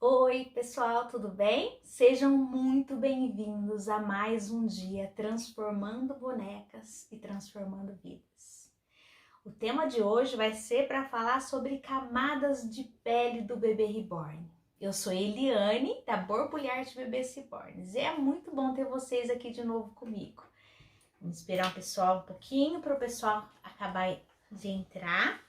Oi, pessoal, tudo bem? Sejam muito bem-vindos a mais um dia transformando bonecas e transformando vidas. O tema de hoje vai ser para falar sobre camadas de pele do bebê reborn. Eu sou Eliane, da Borbulhar de Bebês Reborns, e é muito bom ter vocês aqui de novo comigo. Vamos esperar o pessoal um pouquinho para o pessoal acabar de entrar.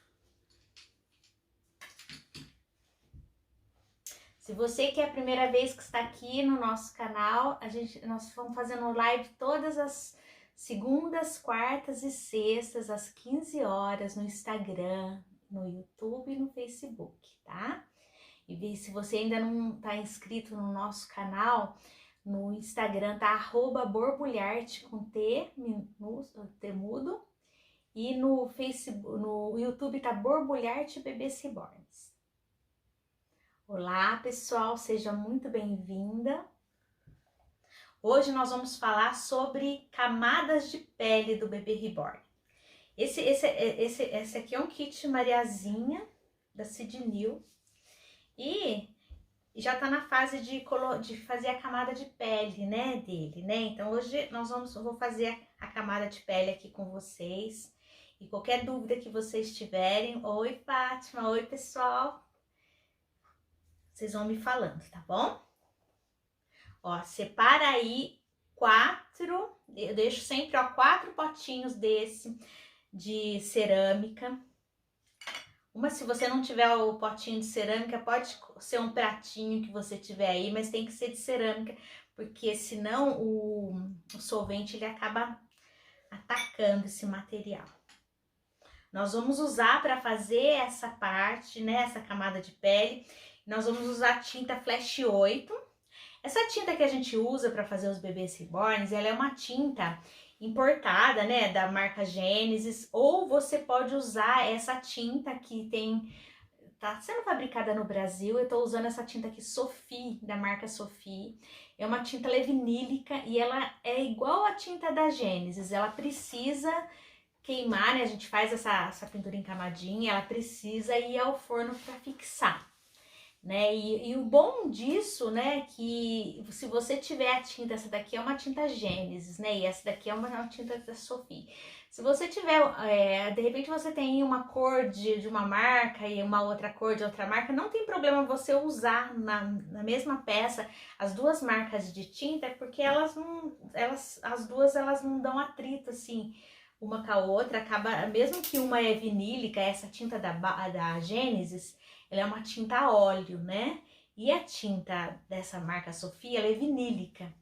Se você que é a primeira vez que está aqui no nosso canal, nós estamos fazendo live todas as segundas, quartas e sextas, às 15 horas, no Instagram, no YouTube e no Facebook, tá? E se você ainda não está inscrito no nosso canal, no Instagram tá @borbulharte com T mudo, e no Facebook, no YouTube tá Borbulharte Bebês Reborns. Olá, pessoal, seja muito bem-vinda. Hoje nós vamos falar sobre camadas de pele do bebê reborn. Esse aqui é um kit Mariazinha da Sidney e já tá na fase de fazer a camada de pele, né, dele, né? Então hoje eu vou fazer a camada de pele aqui com vocês. E qualquer dúvida que vocês tiverem, oi Fátima, oi pessoal, vocês vão me falando, tá bom? Ó, separa aí 4, eu deixo sempre, ó, 4 potinhos desse de cerâmica. Se você não tiver o potinho de cerâmica, pode ser um pratinho que você tiver aí, mas tem que ser de cerâmica, porque senão o solvente ele acaba atacando esse material. Nós vamos usar para fazer essa parte, né, essa camada de pele, nós vamos usar tinta Flash 8. Essa tinta que a gente usa para fazer os bebês reborns, ela é uma tinta importada, né, da marca Gênesis, ou você pode usar essa tinta que tá sendo fabricada no Brasil. Eu tô usando essa tinta aqui, Sophie, da marca Sophie. É uma tinta levinílica e ela é igual a tinta da Gênesis, ela precisa queimar, né, a gente faz essa pintura em camadinha, ela precisa ir ao forno para fixar. Né? E o bom disso, né, que se você tiver a tinta, essa daqui é uma tinta Gênesis, né, e essa daqui é uma tinta da Sophie. Se você tiver, de repente você tem uma cor de uma marca e uma outra cor de outra marca, não tem problema você usar na mesma peça as duas marcas de tinta, porque as duas não dão atrito, assim, uma com a outra, acaba, mesmo que uma é vinílica, essa tinta da Gênesis, ela é uma tinta a óleo, né? E a tinta dessa marca Sophie, ela é vinílica.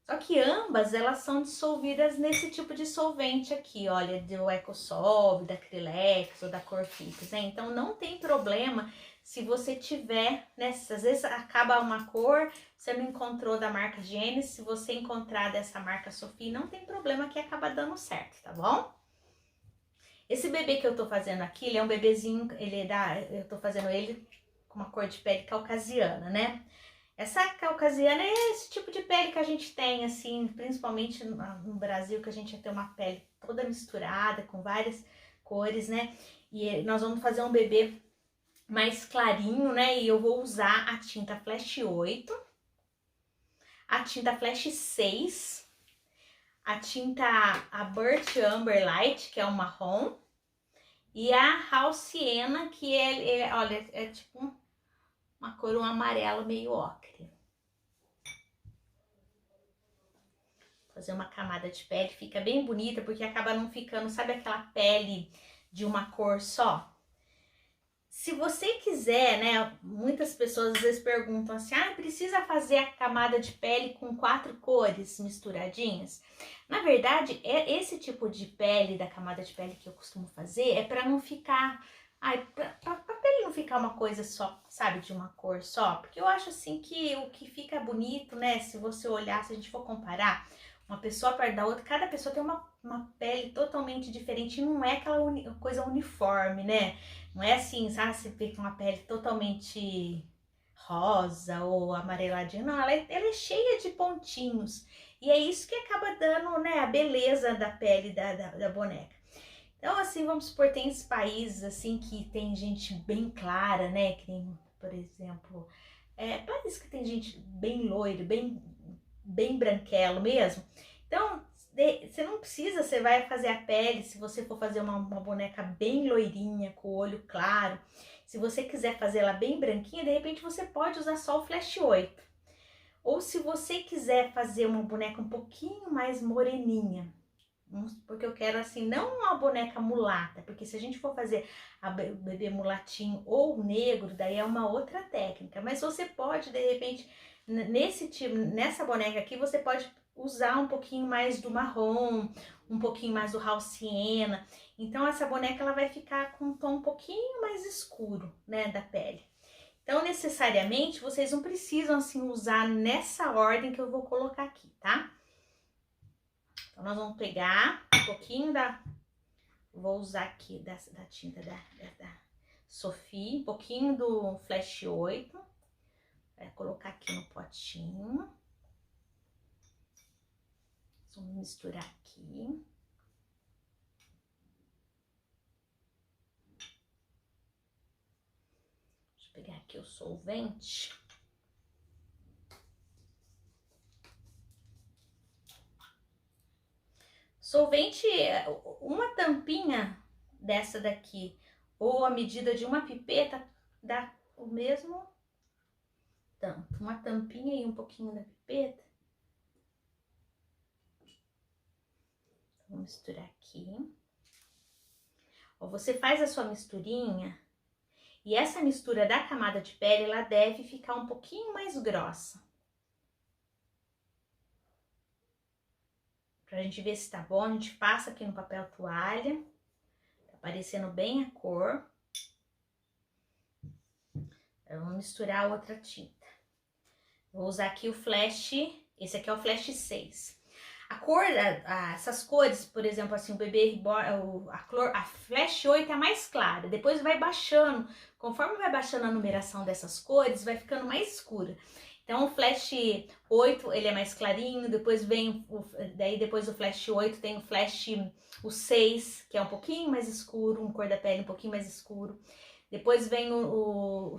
Só que ambas, elas são dissolvidas nesse tipo de solvente aqui, olha, do EcoSolve, da Acrylex ou da Corfix, né? Então não tem problema se você tiver, né? Às vezes acaba uma cor, você não encontrou da marca Gênesis, se você encontrar dessa marca Sophie, não tem problema que acaba dando certo, tá bom? Esse bebê que eu tô fazendo aqui, ele é um bebezinho, eu tô fazendo ele com uma cor de pele caucasiana, né? Essa caucasiana é esse tipo de pele que a gente tem, assim, principalmente no Brasil, que a gente tem uma pele toda misturada, com várias cores, né? E nós vamos fazer um bebê mais clarinho, né? E eu vou usar a tinta Flash 8, a tinta Flash 6, a tinta Birch Amber Light, que é um marrom, e a House Sienna, que olha, é tipo uma cor amarelo meio ocre. Fazer uma camada de pele, fica bem bonita, porque acaba não ficando, sabe aquela pele de uma cor só? Se você quiser, né, muitas pessoas às vezes perguntam assim, precisa fazer a camada de pele com 4 cores misturadinhas? Na verdade, esse tipo de pele, da camada de pele que eu costumo fazer, é para não ficar, pra pele não ficar uma coisa só, sabe, de uma cor só, porque eu acho assim que o que fica bonito, né, se você olhar, se a gente for comparar uma pessoa perto da outra, cada pessoa tem uma pele totalmente diferente, e não é aquela coisa uniforme, né? Não é assim, sabe, você vê com uma pele totalmente rosa ou amareladinha, não, ela é cheia de pontinhos, e é isso que acaba dando, né, a beleza da pele da boneca. Então, assim, vamos supor, tem esses países, assim, que tem gente bem clara, né, que tem, por exemplo, Parece que tem gente bem loiro, bem branquelo mesmo. Então, você não precisa, você vai fazer a pele, se você for fazer uma boneca bem loirinha, com o olho claro, se você quiser fazer ela bem branquinha, de repente você pode usar só o Flash 8. Ou se você quiser fazer uma boneca um pouquinho mais moreninha, porque eu quero assim, não uma boneca mulata, porque se a gente for fazer o bebê mulatinho ou negro, daí é uma outra técnica. Mas você pode, de repente, nessa boneca aqui, você pode usar um pouquinho mais do marrom, um pouquinho mais do House Siena. Então essa boneca ela vai ficar com um tom um pouquinho mais escuro, né, da pele. Então necessariamente vocês não precisam assim usar nessa ordem que eu vou colocar aqui, tá? Então nós vamos pegar um pouquinho vou usar aqui da tinta da Sophie, um pouquinho do Flash 8, vai colocar aqui no potinho. Vamos misturar aqui. Deixa eu pegar aqui o solvente. Solvente, uma tampinha dessa daqui, ou a medida de uma pipeta, dá o mesmo tanto. Uma tampinha e um pouquinho da pipeta. Vou misturar aqui. Ó, você faz a sua misturinha, e essa mistura da camada de pele, ela deve ficar um pouquinho mais grossa. Pra gente ver se tá bom, a gente passa aqui no papel toalha. Tá aparecendo bem a cor. Eu vou misturar a outra tinta. Vou usar aqui o Flash, esse aqui é o Flash 6. A cor, essas cores, por exemplo, assim, o bebê reborn, a Flash 8 é a mais clara, depois vai baixando, conforme vai baixando a numeração dessas cores, vai ficando mais escura. Então o Flash 8, ele é mais clarinho, depois vem, depois do Flash 8 tem o 6, que é um pouquinho mais escuro, uma cor da pele um pouquinho mais escuro. Depois vem o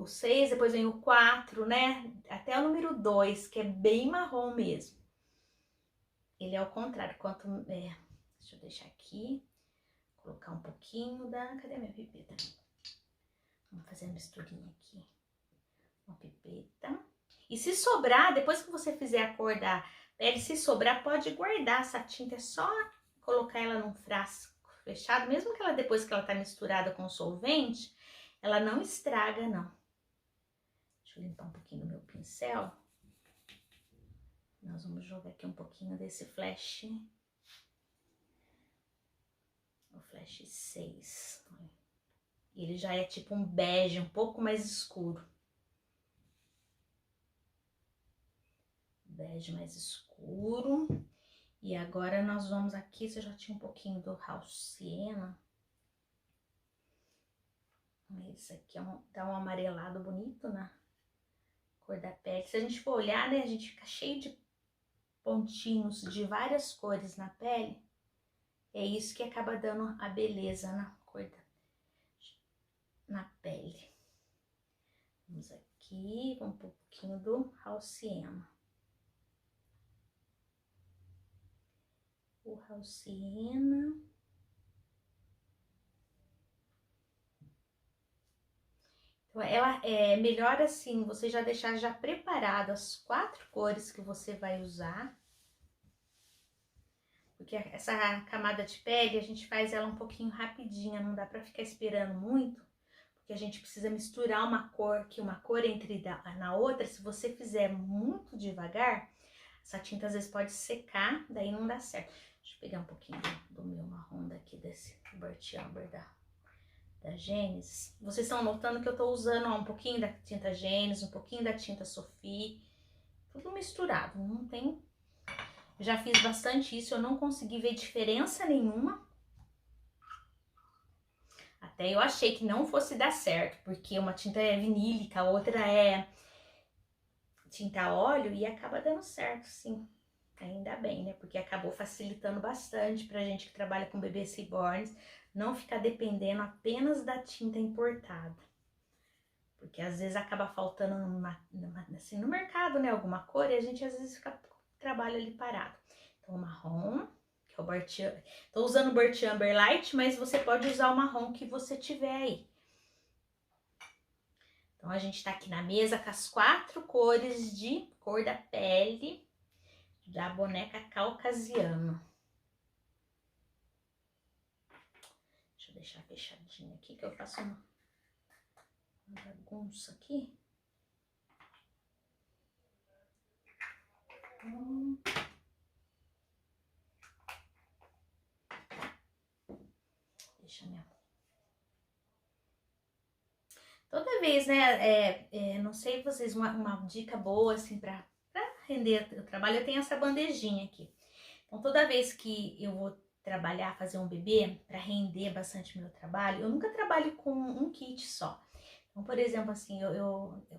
6, depois vem o 4, né? Até o número 2, que é bem marrom mesmo. Ele é ao contrário, deixa eu deixar aqui, colocar um pouquinho cadê a minha pipeta? Vamos fazer a misturinha aqui. Uma pipeta. E se sobrar, depois que você fizer a cor da pele, se sobrar, pode guardar essa tinta, é só colocar ela num frasco fechado, mesmo que ela, depois que ela tá misturada com o solvente, ela não estraga, não. Deixa eu limpar um pouquinho do meu pincel. Nós vamos jogar aqui um pouquinho desse Flash. O Flash 6. Ele já é tipo um bege, um pouco mais escuro. Bege mais escuro. E agora nós vamos aqui, você já tinha um pouquinho do House Siena. Esse aqui dá um amarelado bonito na cor da pele. Se a gente for olhar, né, a gente fica cheio de pontinhos de várias cores na pele. É isso que acaba dando a beleza na cor na pele. Vamos aqui com um pouquinho do House Siena. O House Siena. Então, ela é melhor assim, você já deixar já preparado as 4 cores que você vai usar. Porque essa camada de pele, a gente faz ela um pouquinho rapidinha, não dá pra ficar esperando muito. Porque a gente precisa misturar uma cor, que uma cor entre na outra, se você fizer muito devagar, essa tinta às vezes pode secar, daí não dá certo. Deixa eu pegar um pouquinho do meu marrom daqui, desse Burnt Umber da Genesis. Vocês estão notando que eu tô usando um pouquinho da tinta Genesis, um pouquinho da tinta Sophie, tudo misturado, não tem... Já fiz bastante isso, eu não consegui ver diferença nenhuma. Até eu achei que não fosse dar certo, porque uma tinta é vinílica, a outra é tinta a óleo e acaba dando certo, sim. Ainda bem, né? Porque acabou facilitando bastante pra gente que trabalha com bebês reborns, não ficar dependendo apenas da tinta importada. porque às vezes acaba faltando assim, no mercado, né, alguma cor, e a gente às vezes fica com o trabalho ali parado. Então, o marrom, que é o Burnt Umber. Tô usando o Burnt Umber Light, mas você pode usar o marrom que você tiver aí. Então, a gente tá aqui na mesa com as 4 cores de cor da pele da boneca caucasiana. Deixa eu deixar fechadinho aqui, que eu faço uma bagunça aqui. Deixa minha... Toda vez, né, não sei vocês, uma dica boa, assim, pra render o trabalho, eu tenho essa bandejinha aqui. Então, toda vez que eu vou trabalhar, fazer um bebê, pra render bastante meu trabalho, eu nunca trabalho com um kit só. Então, por exemplo, assim,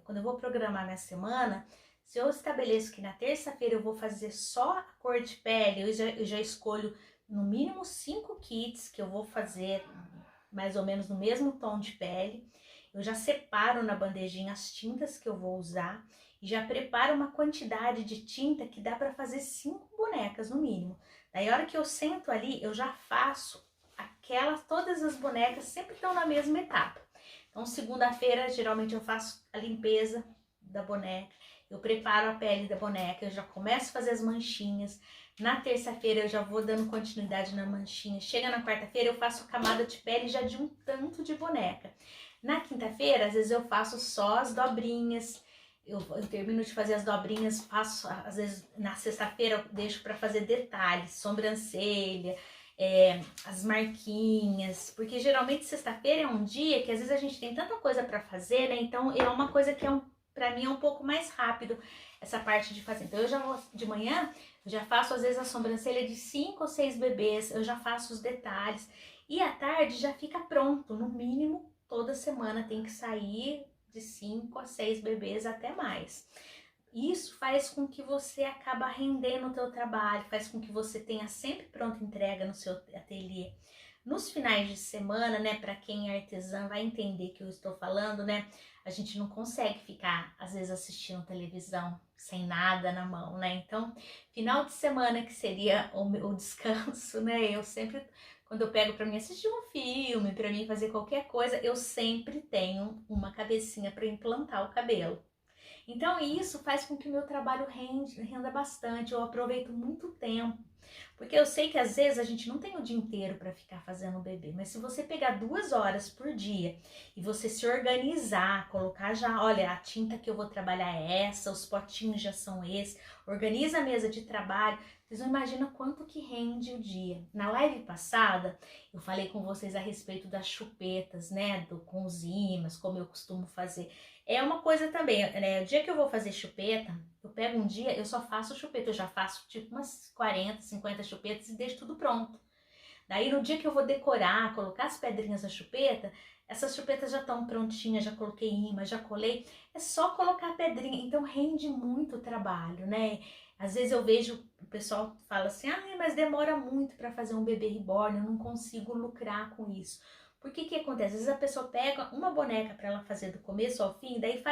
quando eu vou programar minha semana, se eu estabeleço que na terça-feira eu vou fazer só a cor de pele, eu já escolho no mínimo 5 kits que eu vou fazer mais ou menos no mesmo tom de pele. Eu já separo na bandejinha as tintas que eu vou usar e já preparo uma quantidade de tinta que dá para fazer 5 bonecas no mínimo. Daí a hora que eu sento ali, eu já faço todas as bonecas sempre estão na mesma etapa. Então, segunda-feira, geralmente eu faço a limpeza da boneca, eu preparo a pele da boneca, eu já começo a fazer as manchinhas. Na terça-feira eu já vou dando continuidade na manchinha. Chega na quarta-feira eu faço camada de pele já de um tanto de boneca. Na quinta-feira, às vezes eu faço só as dobrinhas. Eu termino de fazer as dobrinhas, faço, às vezes na sexta-feira eu deixo para fazer detalhes, sobrancelha, as marquinhas, porque geralmente sexta-feira é um dia que às vezes a gente tem tanta coisa para fazer, né? Então é uma coisa que para mim é um pouco mais rápido essa parte de fazer. Então eu já vou de manhã, eu já faço às vezes a sobrancelha de 5 ou 6 bebês, eu já faço os detalhes e à tarde já fica pronto, no mínimo toda semana tem que sair de 5 a 6 bebês até mais. Isso faz com que você acaba rendendo o teu trabalho, faz com que você tenha sempre pronta entrega no seu ateliê. Nos finais de semana, né, para quem é artesã vai entender que eu estou falando, né, a gente não consegue ficar, às vezes, assistindo televisão sem nada na mão, né, então, final de semana que seria o descanso, né, eu sempre, quando eu pego para mim assistir um filme, para mim fazer qualquer coisa, eu sempre tenho uma cabecinha para implantar o cabelo. Então isso faz com que o meu trabalho renda bastante, eu aproveito muito tempo, porque eu sei que às vezes a gente não tem o dia inteiro para ficar fazendo o bebê, mas se você pegar 2 horas por dia e você se organizar, colocar já, olha, a tinta que eu vou trabalhar é essa, os potinhos já são esses, organiza a mesa de trabalho, vocês não imaginam quanto que rende o dia. Na live passada, eu falei com vocês a respeito das chupetas, né, com os ímãs, como eu costumo fazer. É uma coisa também, né, o dia que eu vou fazer chupeta, eu pego um dia, eu só faço chupeta, eu já faço tipo umas 40, 50 chupetas e deixo tudo pronto. Daí no dia que eu vou decorar, colocar as pedrinhas na chupeta, essas chupetas já estão prontinhas, já coloquei imã, já colei, é só colocar a pedrinha, então rende muito o trabalho, né? Às vezes eu vejo, o pessoal fala assim, mas demora muito para fazer um bebê reborn, eu não consigo lucrar com isso. Porque que acontece? Às vezes a pessoa pega uma boneca para ela fazer do começo ao fim, daí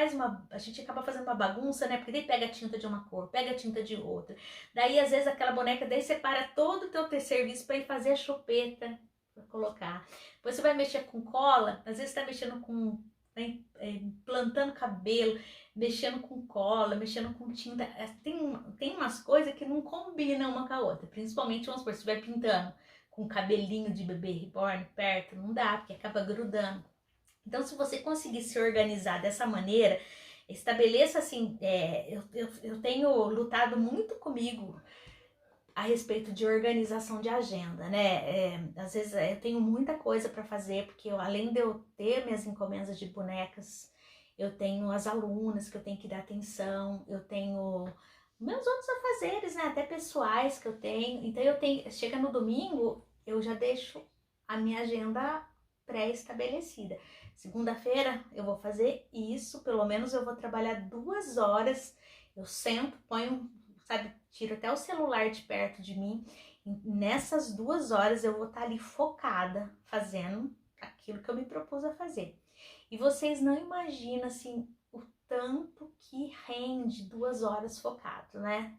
a gente acaba fazendo uma bagunça, né? Porque daí pega a tinta de uma cor, pega a tinta de outra. Daí às vezes aquela boneca, daí separa todo o teu serviço para ir fazer a chupeta, para colocar. Depois você vai mexer com cola, às vezes tá mexendo com, né, plantando cabelo, mexendo com cola, mexendo com tinta. Tem umas coisas que não combinam uma com a outra, principalmente, vamos supor, se estiver pintando com cabelinho de bebê reborn perto, não dá, porque acaba grudando. Então, se você conseguir se organizar dessa maneira, estabeleça assim, eu tenho lutado muito comigo a respeito de organização de agenda, né? Às vezes eu tenho muita coisa para fazer, porque além de eu ter minhas encomendas de bonecas, eu tenho as alunas que eu tenho que dar atenção, eu tenho meus outros afazeres, né? Até pessoais que eu tenho. Então chega no domingo, eu já deixo a minha agenda pré-estabelecida. Segunda-feira eu vou fazer isso, pelo menos eu vou trabalhar 2 horas, eu sento, ponho, sabe, tiro até o celular de perto de mim, e nessas 2 horas eu vou estar ali focada, fazendo aquilo que eu me propus a fazer. E vocês não imaginam, assim, o tanto que rende 2 horas focado, né?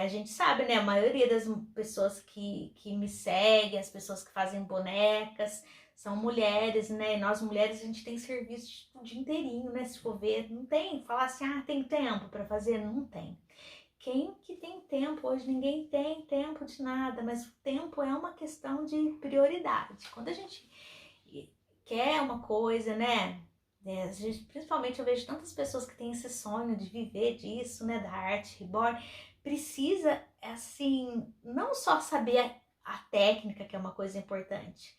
A gente sabe, né? A maioria das pessoas que me seguem, as pessoas que fazem bonecas, são mulheres, né? E nós mulheres, a gente tem serviço o dia inteirinho, né? Se for ver, não tem. Falar assim, tem tempo para fazer? Não tem. Quem que tem tempo? Hoje ninguém tem tempo de nada, mas o tempo é uma questão de prioridade. Quando a gente quer uma coisa, né? Principalmente eu vejo tantas pessoas que têm esse sonho de viver disso, né? Da arte reborn. Precisa, assim, não só saber a técnica, que é uma coisa importante.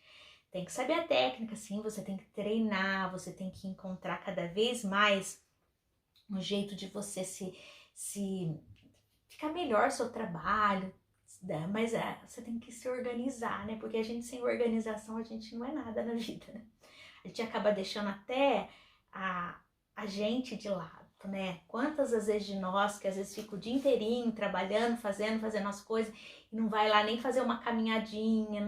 Tem que saber a técnica, sim, você tem que treinar, você tem que encontrar cada vez mais um jeito de você se ficar melhor seu trabalho, mas você tem que se organizar, né? Porque a gente sem organização, a gente não é nada na vida, né? A gente acaba deixando até a gente de lado, né? Quantas às vezes de nós que às vezes fica o dia inteirinho trabalhando, fazendo as coisas e não vai lá nem fazer uma caminhadinha,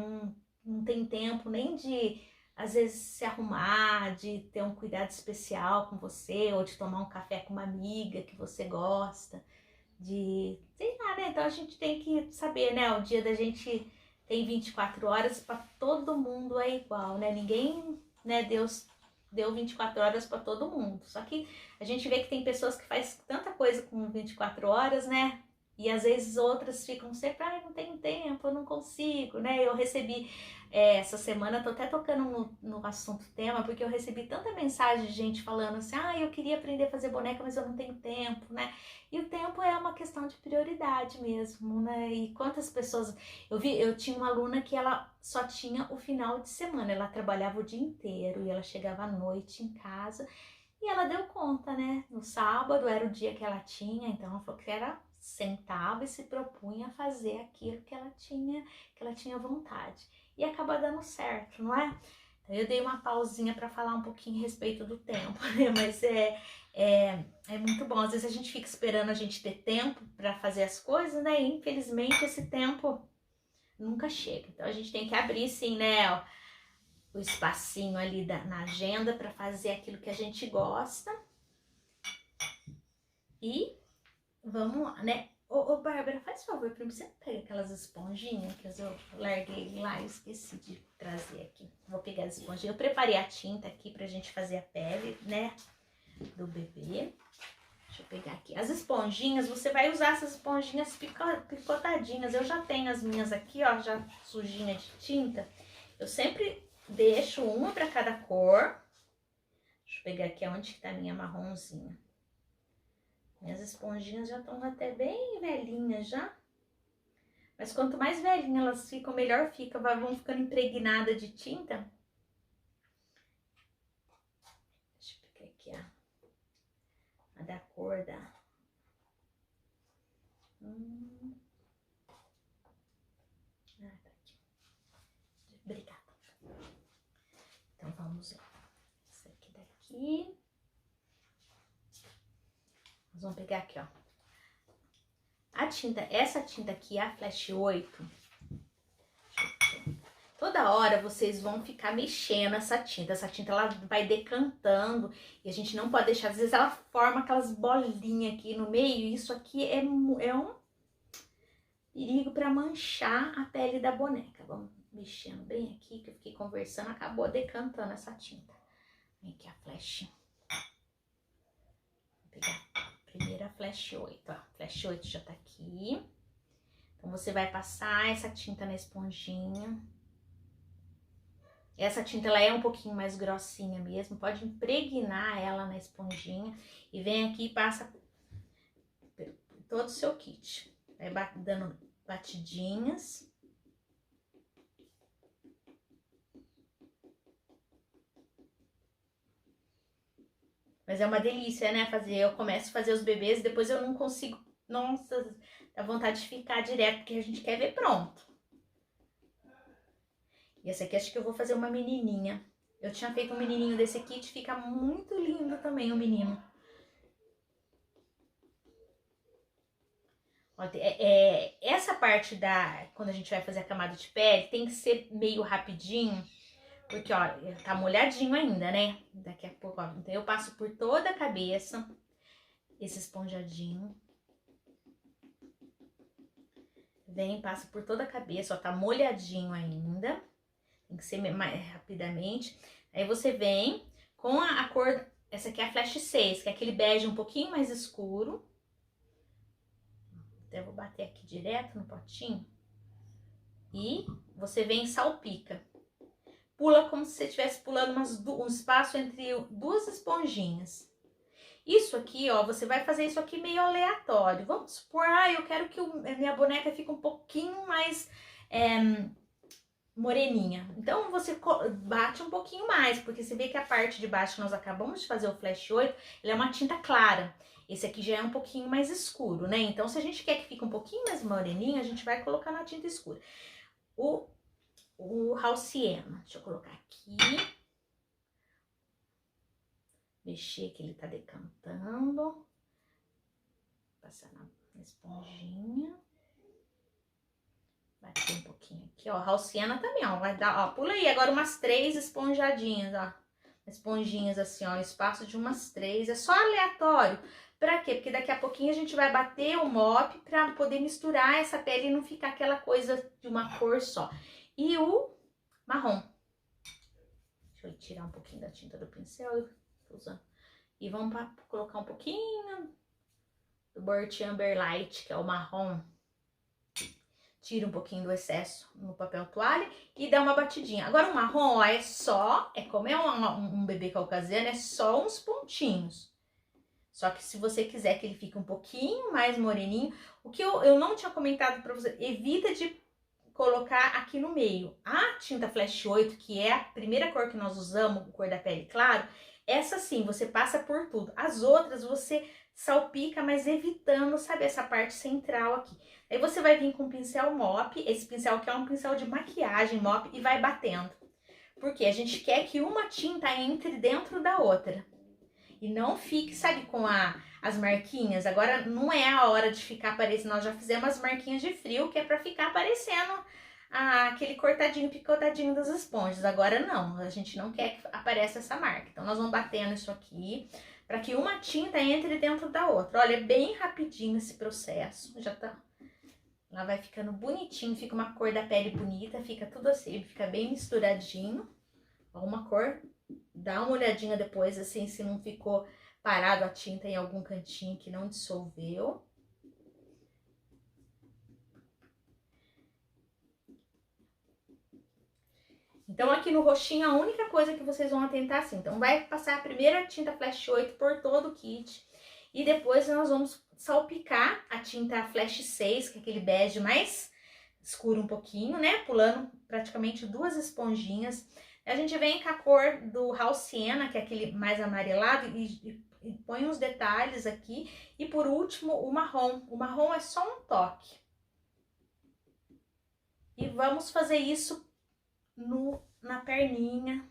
não tem tempo nem de às vezes se arrumar, de ter um cuidado especial com você ou de tomar um café com uma amiga que você gosta, de sei lá, né? Então a gente tem que saber, né? O dia da gente tem 24 horas, para todo mundo é igual, né? Ninguém, né? Deus deu 24 horas para todo mundo. Só que a gente vê que tem pessoas que fazem tanta coisa com 24 horas, né? E às vezes outras ficam sempre, não tenho tempo, eu não consigo, né? Eu recebi, essa semana, tô até tocando no assunto tema, porque eu recebi tanta mensagem de gente falando assim, eu queria aprender a fazer boneca, mas eu não tenho tempo, né? E o tempo é uma questão de prioridade mesmo, né? E quantas pessoas... Eu tinha uma aluna que ela só tinha o final de semana, ela trabalhava o dia inteiro e ela chegava à noite em casa e ela deu conta, né? No sábado era o dia que ela tinha, então ela falou que era sentava e se propunha a fazer aquilo que ela tinha vontade. E acaba dando certo, não é? Então eu dei uma pausinha para falar um pouquinho a respeito do tempo, né? Mas é muito bom. Às vezes a gente fica esperando a gente ter tempo para fazer as coisas, né? E infelizmente esse tempo nunca chega. Então a gente tem que abrir, sim, né? O espacinho ali na agenda para fazer aquilo que a gente gosta. E vamos, né? Ô, Bárbara, faz favor pra mim, você pega aquelas esponjinhas que eu larguei lá e esqueci de trazer aqui. Vou pegar as esponjinhas. Eu preparei a tinta aqui pra gente fazer a pele, né, do bebê. Deixa eu pegar aqui. As esponjinhas, você vai usar essas esponjinhas picotadinhas. Eu já tenho as minhas aqui, ó, já sujinha de tinta. Eu sempre deixo uma pra cada cor. Deixa eu pegar aqui onde que tá a minha marronzinha. Minhas esponjinhas já estão até bem velhinhas já. Mas quanto mais velhinhas elas ficam, melhor fica. Vão ficando impregnadas de tinta. Deixa eu pegar aqui, ó. A da cor da... tá aqui. Obrigada. Então vamos lá. Essa aqui daqui. Nós vamos pegar aqui, ó. A tinta, essa tinta aqui, a Flash 8, toda hora vocês vão ficar mexendo essa tinta ela vai decantando e a gente não pode deixar, às vezes ela forma aquelas bolinhas aqui no meio e isso aqui é um perigo para manchar a pele da boneca. Vamos mexendo bem aqui, que eu fiquei conversando, acabou decantando essa tinta. Vem aqui a Flash. Vou pegar primeiro a Flash 8, ó. Flash 8 já tá aqui. Então, você vai passar essa tinta na esponjinha. Essa tinta, ela é um pouquinho mais grossinha mesmo. Pode impregnar ela na esponjinha. E vem aqui e passa todo o seu kit. Vai dando batidinhas. Mas é uma delícia, né? Eu começo a fazer os bebês e depois eu não consigo... Nossa, dá vontade de ficar direto, porque a gente quer ver pronto. E essa aqui acho que eu vou fazer uma menininha. Eu tinha feito um menininho desse kit, fica muito lindo também o menino. Ó, essa parte quando a gente vai fazer a camada de pele, tem que ser meio rapidinho, Porque, ó, tá molhadinho ainda, né? Daqui a pouco, ó. Então, eu passo por toda a cabeça esse esponjadinho. Vem, passa por toda a cabeça, ó, tá molhadinho ainda. Tem que ser mais rapidamente. Aí você vem com a cor, essa aqui é a Flash 6, que é aquele bege um pouquinho mais escuro. Então eu vou bater aqui direto no potinho. E você vem e salpica. Pula como se você estivesse pulando um espaço entre duas esponjinhas. Isso aqui, ó, você vai fazer isso aqui meio aleatório. Vamos supor, eu quero que a minha boneca fique um pouquinho mais moreninha. Então, você bate um pouquinho mais, porque você vê que a parte de baixo que nós acabamos de fazer o Flash 8, ele é uma tinta clara. Esse aqui já é um pouquinho mais escuro, né? Então, se a gente quer que fique um pouquinho mais moreninho, a gente vai colocar na tinta escura. O Halciena, deixa eu colocar aqui. Mexer que ele tá decantando. Passar na esponjinha. Bater um pouquinho aqui, ó. Halciena também, ó. Vai dar, ó. Pula aí agora umas 3 esponjadinhas, ó. Esponjinhas assim, ó. Espaço de umas 3. É só aleatório. Pra quê? Porque daqui a pouquinho a gente vai bater o mop pra poder misturar essa pele e não ficar aquela coisa de uma cor só. E o marrom. Deixa eu tirar um pouquinho da tinta do pincel. Tô usando. E vamos colocar um pouquinho do Burnt Umber Light, que é o marrom. Tira um pouquinho do excesso no papel toalha e dá uma batidinha. Agora o marrom, ó, como é um bebê caucasiano, é só uns pontinhos. Só que se você quiser que ele fique um pouquinho mais moreninho, o que eu não tinha comentado pra você, evita de colocar aqui no meio. A tinta Flash 8, que é a primeira cor que nós usamos, cor da pele claro, essa sim, você passa por tudo. As outras você salpica, mas evitando, sabe, essa parte central aqui. Aí você vai vir com o pincel mop, esse pincel que é um pincel de maquiagem mop, e vai batendo. Porque a gente quer que uma tinta entre dentro da outra. E não fique, sabe, com as marquinhas. Agora não é a hora de ficar aparecendo. Nós já fizemos as marquinhas de frio, que é pra ficar aparecendo aquele cortadinho, picotadinho das esponjas. Agora não, a gente não quer que apareça essa marca. Então nós vamos batendo isso aqui, para que uma tinta entre dentro da outra. Olha, é bem rapidinho esse processo. Já tá... Ela vai ficando bonitinho, fica uma cor da pele bonita, fica tudo assim, fica bem misturadinho. Ó, uma cor... Dá uma olhadinha depois, assim, se não ficou parado a tinta em algum cantinho que não dissolveu. Então, aqui no roxinho, a única coisa que vocês vão atentar, assim, então vai passar a primeira tinta Flash 8 por todo o kit. E depois nós vamos salpicar a tinta Flash 6, que é aquele bege mais escuro um pouquinho, né? Pulando praticamente 2 esponjinhas. A gente vem com a cor do Halciena, que é aquele mais amarelado, e põe uns detalhes aqui. E por último, o marrom. O marrom é só um toque. E vamos fazer isso na perninha.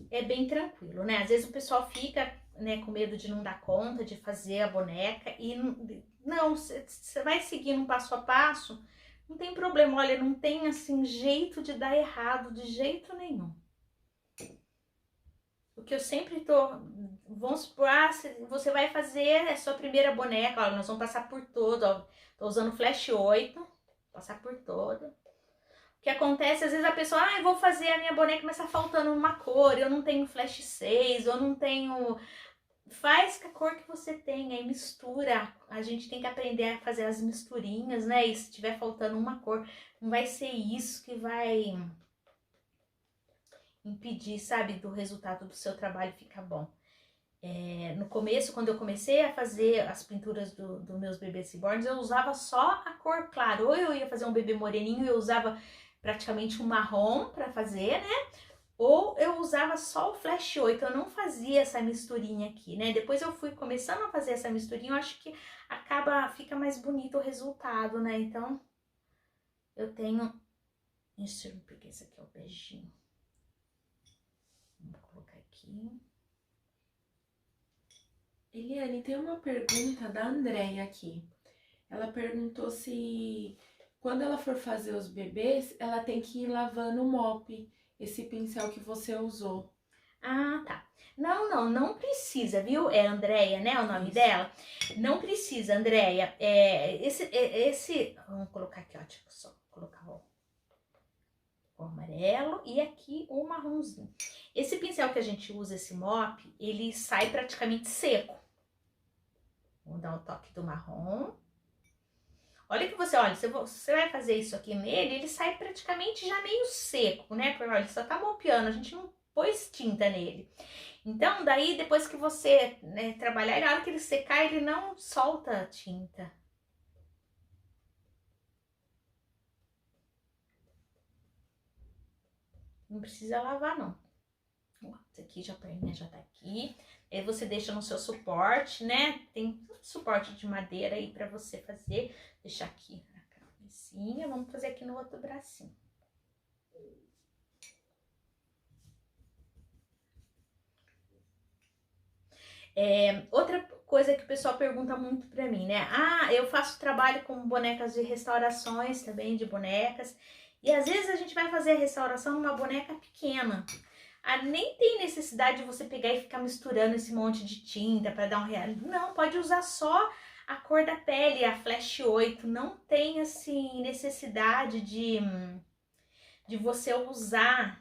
É bem tranquilo, né? Às vezes o pessoal fica, né, com medo de não dar conta de fazer a boneca. E não, você vai seguindo um passo a passo. Não tem problema, olha, não tem assim jeito de dar errado, de jeito nenhum. O que eu sempre vamos supor, você vai fazer a sua primeira boneca, olha, nós vamos passar por todo, ó, tô usando Flash 8, passar por todo. O que acontece, às vezes a pessoa, eu vou fazer a minha boneca, mas tá faltando uma cor, eu não tenho Flash 6, eu não tenho... Faz com a cor que você tem, aí mistura. A gente tem que aprender a fazer as misturinhas, né? E se tiver faltando uma cor, não vai ser isso que vai impedir, sabe, do resultado do seu trabalho ficar bom. No começo, quando eu comecei a fazer as pinturas dos meus bebês reborns, eu usava só a cor clara. Ou eu ia fazer um bebê moreninho, eu usava praticamente um marrom para fazer, né? Ou eu usava só o Flash 8, eu não fazia essa misturinha aqui, né? Depois eu fui começando a fazer essa misturinha, eu acho que fica mais bonito o resultado, né? Então, eu tenho... Deixa eu pegar esse aqui, ó, o beijinho. Vou colocar aqui. Eliane, tem uma pergunta da Andréia aqui. Ela perguntou Quando ela for fazer os bebês, ela tem que ir lavando o mop, esse pincel que você usou. Ah, tá. Não precisa, viu? É Andréia, né? O nome Isso. dela. Não precisa, Andréia. Vamos colocar aqui, ó. Tipo, só colocar o amarelo e aqui o marronzinho. Esse pincel que a gente usa, esse mop, ele sai praticamente seco. Vamos dar um toque do marrom. Olha que olha, você vai fazer isso aqui nele, ele sai praticamente já meio seco, né? Porque olha, ele só tá mopeando, a gente não pôs tinta nele. Então, daí, depois que você, né, trabalhar, na hora que ele secar, ele não solta a tinta. Não precisa lavar, não. Ó, esse aqui já, a perninha já tá aqui. Aí você deixa no seu suporte, né? Tem suporte de madeira aí pra você fazer. Deixar aqui a cabecinha. Vamos fazer aqui no outro bracinho. Outra coisa que o pessoal pergunta muito pra mim, né? Ah, eu faço trabalho com bonecas de restaurações também, de bonecas. E às vezes a gente vai fazer a restauração numa boneca pequena. Ah, nem tem necessidade de você pegar e ficar misturando esse monte de tinta para dar um real. Não, pode usar só a cor da pele, a Flash 8. Não tem, assim, necessidade de você usar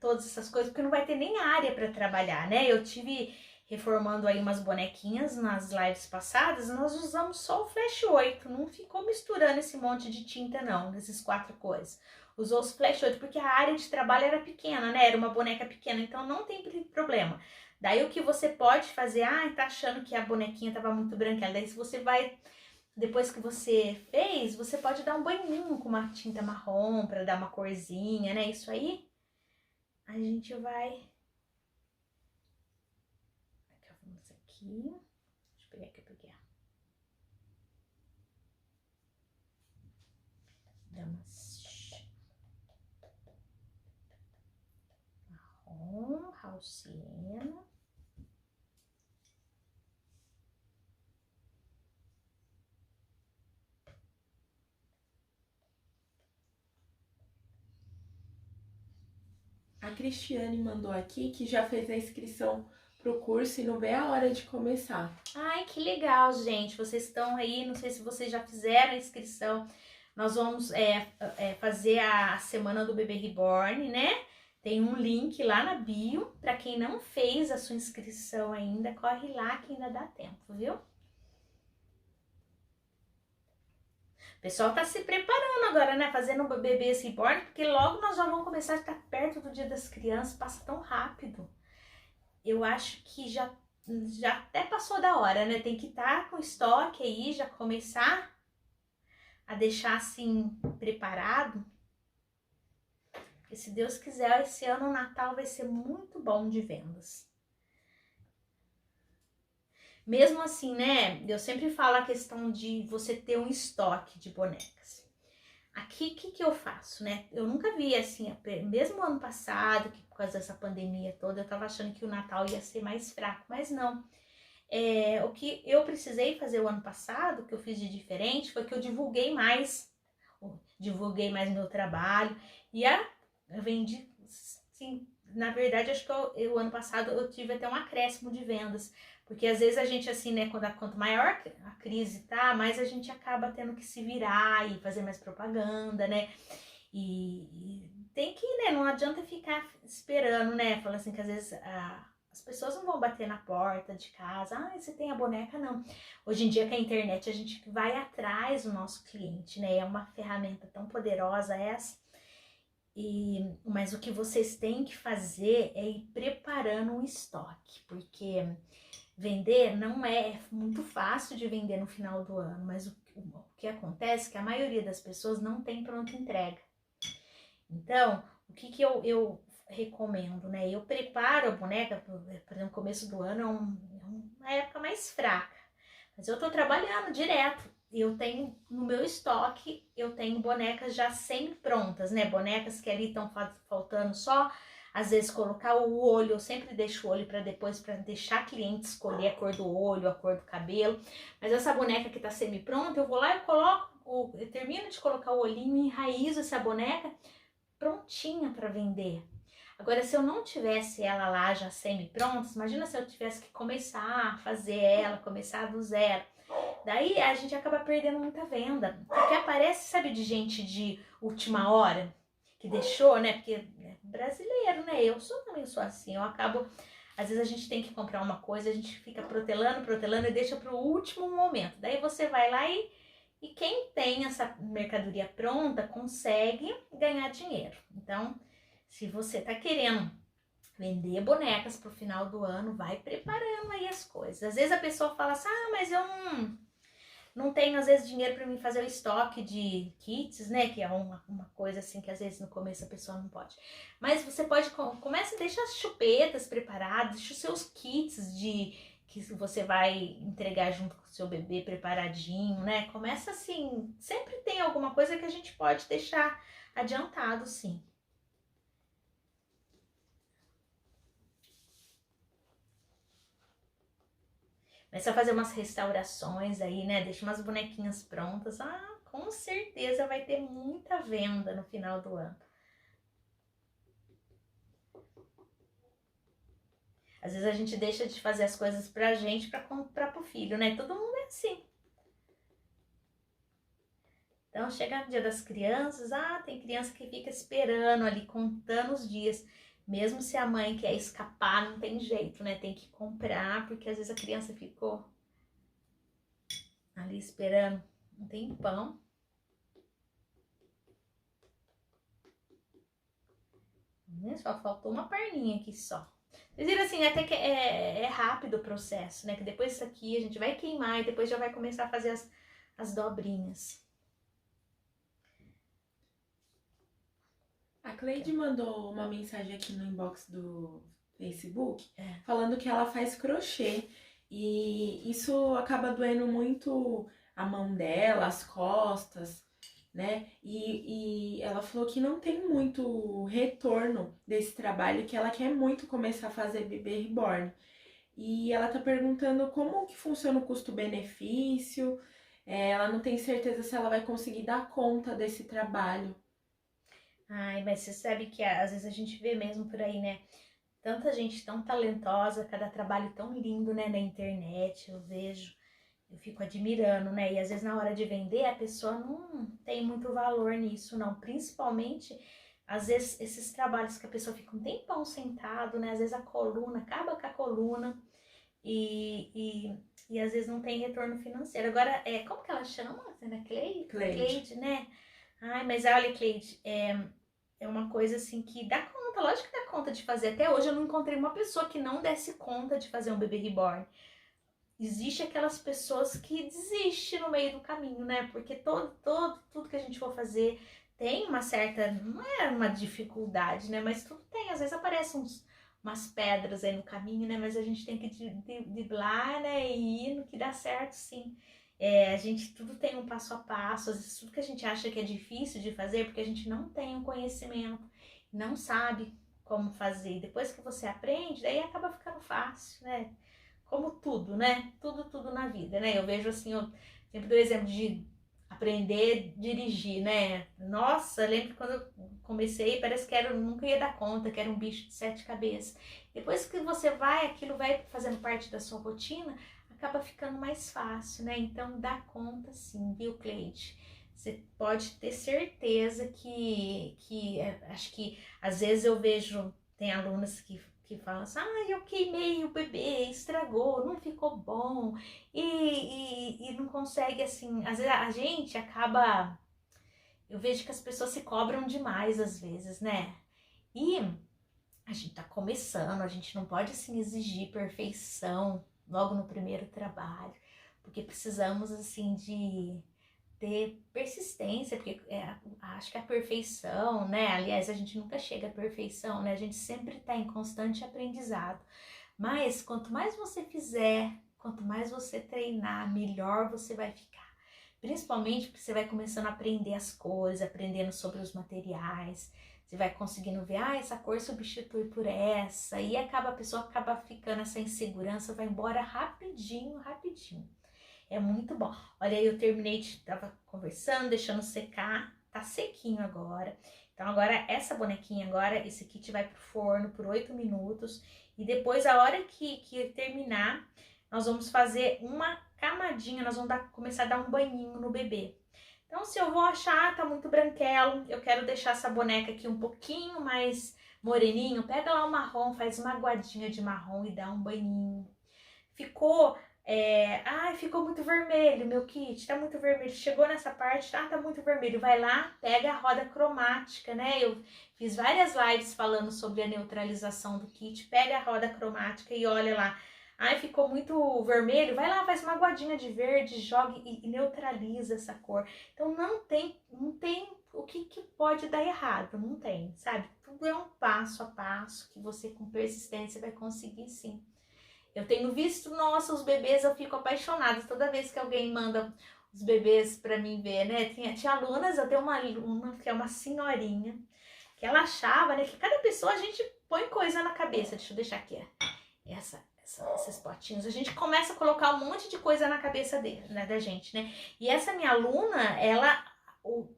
todas essas coisas, porque não vai ter nem área para trabalhar, né? Eu tive reformando aí umas bonequinhas nas lives passadas, nós usamos só o Flash 8, não ficou misturando esse monte de tinta não, desses 4 cores. Usou os Flash 8 porque a área de trabalho era pequena, né? Era uma boneca pequena, então não tem problema. Daí o que você pode fazer, tá achando que a bonequinha tava muito branca, daí se você vai, depois que você fez, você pode dar um banhinho com uma tinta marrom para dar uma corzinha, né? Isso aí a gente vai... Aqui, deixa eu pegar aqui, marrom, Halciena. A Cristiane mandou aqui que já fez a inscrição pro curso e não vê a hora de começar. Ai, que legal, gente. Vocês estão aí, não sei se vocês já fizeram a inscrição. Nós vamos fazer a semana do bebê reborn, né? Tem um link lá na bio. Para quem não fez a sua inscrição ainda, corre lá que ainda dá tempo, viu? O pessoal tá se preparando agora, né? Fazendo o bebê reborn, porque logo nós já vamos começar a estar perto do Dia das Crianças. Passa tão rápido. Eu acho que já até passou da hora, né? Tem que estar com estoque aí, já começar a deixar assim preparado. Porque se Deus quiser, esse ano o Natal vai ser muito bom de vendas. Mesmo assim, né? Eu sempre falo a questão de você ter um estoque de bonecas. Aqui, o que eu faço, né? Eu nunca vi assim, mesmo ano passado, que por causa dessa pandemia toda, eu tava achando que o Natal ia ser mais fraco, mas não. O que eu precisei fazer o ano passado, que eu fiz de diferente, foi que eu divulguei mais meu trabalho. E eu vendi, sim, na verdade, acho que o ano passado eu tive até um acréscimo de vendas. Porque às vezes a gente, assim, né, quanto maior a crise tá, mais a gente acaba tendo que se virar e fazer mais propaganda, né? E tem que, né, não adianta ficar esperando, né? Falar assim que às vezes as pessoas não vão bater na porta de casa, você tem a boneca, não. Hoje em dia com a internet a gente vai atrás do nosso cliente, né? É uma ferramenta tão poderosa essa. Mas o que vocês têm que fazer é ir preparando um estoque, porque vender não é muito fácil de vender no final do ano, mas o que acontece é que a maioria das pessoas não tem pronta entrega. Então, o que eu recomendo, né? Eu preparo a boneca, por exemplo, no começo do ano é uma época mais fraca, mas eu tô trabalhando direto. Eu tenho no meu estoque, eu tenho bonecas já semi-prontas, né? Bonecas que ali estão faltando só às vezes colocar o olho, eu sempre deixo o olho para depois, para deixar a cliente escolher a cor do olho, a cor do cabelo. Mas essa boneca que tá semi-pronta, eu vou lá e coloco, eu termino de colocar o olhinho e enraizo essa boneca prontinha para vender. Agora, se eu não tivesse ela lá já semi-pronta, imagina se eu tivesse que começar a fazer ela, começar do zero. Daí a gente acaba perdendo muita venda, porque aparece, sabe, de gente de última hora, que deixou, né, porque é brasileiro, né, eu também sou assim, eu acabo, às vezes a gente tem que comprar uma coisa, a gente fica protelando e deixa pro último momento, daí você vai lá e quem tem essa mercadoria pronta consegue ganhar dinheiro. Então, se você tá querendo vender bonecas pro final do ano, vai preparando aí as coisas. Às vezes a pessoa fala assim, mas eu não tenho, às vezes, dinheiro para mim fazer o estoque de kits, né? Que é uma coisa assim que às vezes no começo a pessoa não pode. Mas você pode, começa, deixa as chupetas preparadas, deixa os seus kits que você vai entregar junto com o seu bebê preparadinho, né? Começa assim, sempre tem alguma coisa que a gente pode deixar adiantado, sim. Começa a fazer umas restaurações aí, né? Deixa umas bonequinhas prontas. Com certeza vai ter muita venda no final do ano. Às vezes a gente deixa de fazer as coisas pra gente pra comprar pro filho, né? Todo mundo é assim. Então chega no dia das crianças, tem criança que fica esperando ali, contando os dias. Mesmo se a mãe quer escapar, não tem jeito, né? Tem que comprar, porque às vezes a criança ficou ali esperando um tempão. Só faltou uma perninha aqui só. Vocês viram assim, até que é rápido o processo, né? Que depois isso aqui a gente vai queimar e depois já vai começar a fazer as dobrinhas. A Cleide mandou uma mensagem aqui no inbox do Facebook, falando que ela faz crochê e isso acaba doendo muito a mão dela, as costas, né? E ela falou que não tem muito retorno desse trabalho, que ela quer muito começar a fazer bebê reborn. E ela tá perguntando como que funciona o custo-benefício, ela não tem certeza se ela vai conseguir dar conta desse trabalho. Mas você sabe que às vezes a gente vê mesmo por aí, né? Tanta gente tão talentosa, cada trabalho tão lindo, né, na internet, eu vejo, eu fico admirando, né? E às vezes na hora de vender a pessoa não tem muito valor nisso, não. Principalmente, às vezes, esses trabalhos que a pessoa fica um tempão sentado, né? Às vezes a coluna, acaba com a coluna e às vezes não tem retorno financeiro. Agora, como que ela chama? Cleide, né? Mas olha, Cleide, é uma coisa assim que dá conta, lógico que dá conta de fazer. Até hoje eu não encontrei uma pessoa que não desse conta de fazer um bebê reborn. Existe aquelas pessoas que desistem no meio do caminho, né? Porque tudo que a gente for fazer tem uma certa, não é uma dificuldade, né? Mas tudo tem, às vezes aparecem umas pedras aí no caminho, né? Mas a gente tem que driblar, né? E ir no que dá certo, sim. A gente tudo tem um passo a passo, às vezes tudo que a gente acha que é difícil de fazer, porque a gente não tem o conhecimento, não sabe como fazer. Depois que você aprende, daí acaba ficando fácil, né? Como tudo, né? Tudo na vida, né? Eu vejo assim, eu sempre dou exemplo de aprender a dirigir, né? Nossa, eu lembro que quando eu comecei, parece que nunca ia dar conta, que era um bicho de 7 cabeças. Depois que você vai, aquilo vai fazendo parte da sua rotina, acaba ficando mais fácil, né? Então dá conta sim, viu, Cleide? Você pode ter certeza que acho que às vezes eu vejo, tem alunas que falam assim, eu queimei o bebê, estragou, não ficou bom, e não consegue, assim, às vezes a gente acaba, eu vejo que as pessoas se cobram demais às vezes, né? E a gente tá começando, a gente não pode, assim, exigir perfeição logo no primeiro trabalho, porque precisamos, assim, de ter persistência, porque acho que a perfeição, né? Aliás, a gente nunca chega à perfeição, né? A gente sempre está em constante aprendizado. Mas quanto mais você fizer, quanto mais você treinar, melhor você vai ficar. Principalmente porque você vai começando a aprender as coisas, aprendendo sobre os materiais. Você vai conseguindo ver, essa cor substitui por essa, e a pessoa acaba ficando, essa insegurança vai embora rapidinho, rapidinho. É muito bom. Olha aí, eu terminei, tava conversando, deixando secar, tá sequinho agora. Então agora essa bonequinha agora, esse kit vai pro forno por 8 minutos. E depois, a hora que terminar, nós vamos fazer uma camadinha, nós vamos começar a dar um banhinho no bebê. Então, se eu vou achar, tá muito branquelo, eu quero deixar essa boneca aqui um pouquinho mais moreninho, pega lá o marrom, faz uma aguadinha de marrom e dá um banhinho. Ficou, ficou muito vermelho meu kit, tá muito vermelho. Chegou nessa parte, tá muito vermelho. Vai lá, pega a roda cromática, né? Eu fiz várias lives falando sobre a neutralização do kit. Pega a roda cromática e olha lá. Ficou muito vermelho, vai lá, faz uma aguadinha de verde, joga e neutraliza essa cor. Então não tem o que pode dar errado, não tem, sabe? Tudo é um passo a passo que você com persistência vai conseguir sim. Eu tenho visto, nossa, os bebês, eu fico apaixonada toda vez que alguém manda os bebês pra mim ver, né? Tinha alunas, eu tenho uma aluna que é uma senhorinha, que ela achava, né, que cada pessoa a gente põe coisa na cabeça. Deixa eu deixar aqui, esses potinhos, a gente começa a colocar um monte de coisa na cabeça dele, né, da gente, né? E essa minha aluna, o